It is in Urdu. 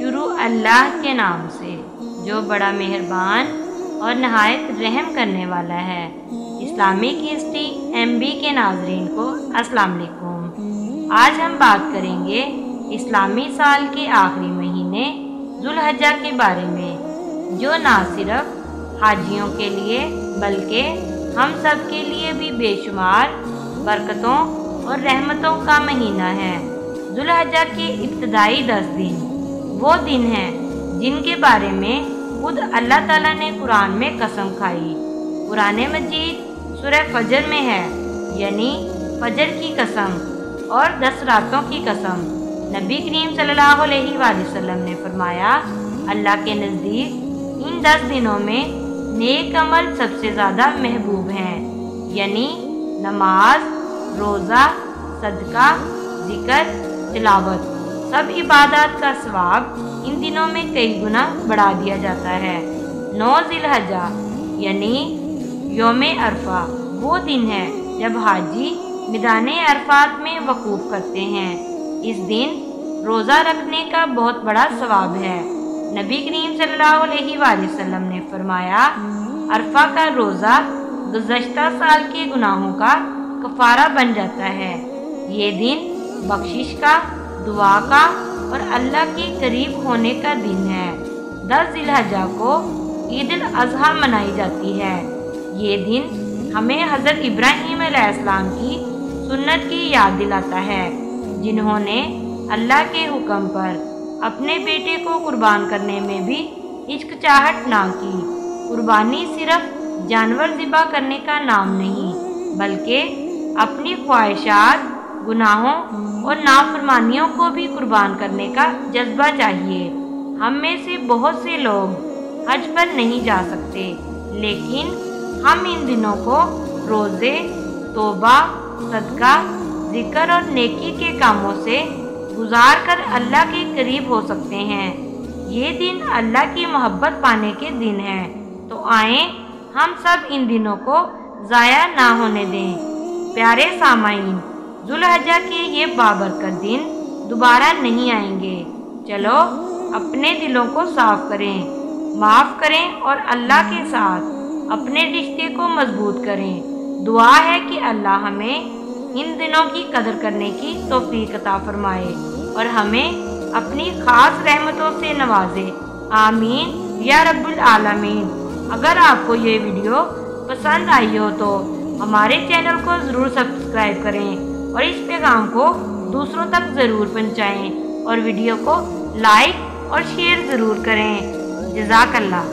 شروع اللہ کے نام سے جو بڑا مہربان اور نہایت رحم کرنے والا ہے۔ اسلامک ہسٹری MB کے ناظرین کو السلام علیکم۔ آج ہم بات کریں گے اسلامی سال کے آخری مہینے ذوالحجہ کے بارے میں، جو نہ صرف حاجیوں کے لیے بلکہ ہم سب کے لیے بھی بے شمار برکتوں اور رحمتوں کا مہینہ ہے۔ ذوالحجہ کے ابتدائی 10 دن وہ دن ہیں جن کے بارے میں خود اللہ تعالیٰ نے قرآن میں قسم کھائی۔ قرآن مجید سورہ فجر میں ہے، یعنی فجر کی قسم اور 10 راتوں کی قسم۔ نبی کریم صلی اللہ علیہ وآلہ وسلم نے فرمایا، اللہ کے نزدیک ان 10 دنوں میں نیک عمل سب سے زیادہ محبوب ہیں، یعنی نماز، روزہ، صدقہ، ذکر، تلاوت، سب عبادات کا ثواب ان دنوں میں کئی گنا بڑھا دیا جاتا ہے۔ 9 ذی الحجہ یعنی یوم عرفہ وہ دن ہے جب حاجی میدان عرفات میں وقوف کرتے ہیں۔ اس دن روزہ رکھنے کا بہت بڑا ثواب ہے۔ نبی کریم صلی اللہ علیہ وآلہ وسلم نے فرمایا، عرفہ کا روزہ گزشتہ سال کے گناہوں کا کفارہ بن جاتا ہے۔ یہ دن بخشش کا، دعا کا اور اللہ کے قریب ہونے کا دن ہے۔ 10 ذی الحجہ کو عید الاضحیٰ منائی جاتی ہے۔ یہ دن ہمیں حضرت ابراہیم علیہ السلام کی سنت کی یاد دلاتا ہے، جنہوں نے اللہ کے حکم پر اپنے بیٹے کو قربان کرنے میں بھی ہچکچاہٹ نہ کی۔ قربانی صرف جانور ذبح کرنے کا نام نہیں، بلکہ اپنی خواہشات، گناہوں اور نافرمانیوں کو بھی قربان کرنے کا جذبہ چاہیے۔ ہم میں سے بہت سے لوگ حج پر نہیں جا سکتے، لیکن ہم ان دنوں کو روزے، توبہ، صدقہ، ذکر اور نیکی کے کاموں سے گزار کر اللہ کے قریب ہو سکتے ہیں۔ یہ دن اللہ کی محبت پانے کے دن ہیں، تو آئیں ہم سب ان دنوں کو ضائع نہ ہونے دیں۔ پیارے سامعین، ذوالحجہ کے یہ بابرکت دن دوبارہ نہیں آئیں گے۔ چلو اپنے دلوں کو صاف کریں، معاف کریں اور اللہ کے ساتھ اپنے رشتے کو مضبوط کریں۔ دعا ہے کہ اللہ ہمیں ان دنوں کی قدر کرنے کی توفیق عطا فرمائے اور ہمیں اپنی خاص رحمتوں سے نوازے۔ آمین یا رب العالمین۔ اگر آپ کو یہ ویڈیو پسند آئی ہو تو ہمارے چینل کو ضرور سبسکرائب کریں اور اس پیغام کو دوسروں تک ضرور پہنچائیں اور ویڈیو کو لائک اور شیئر ضرور کریں۔ جزاک اللہ۔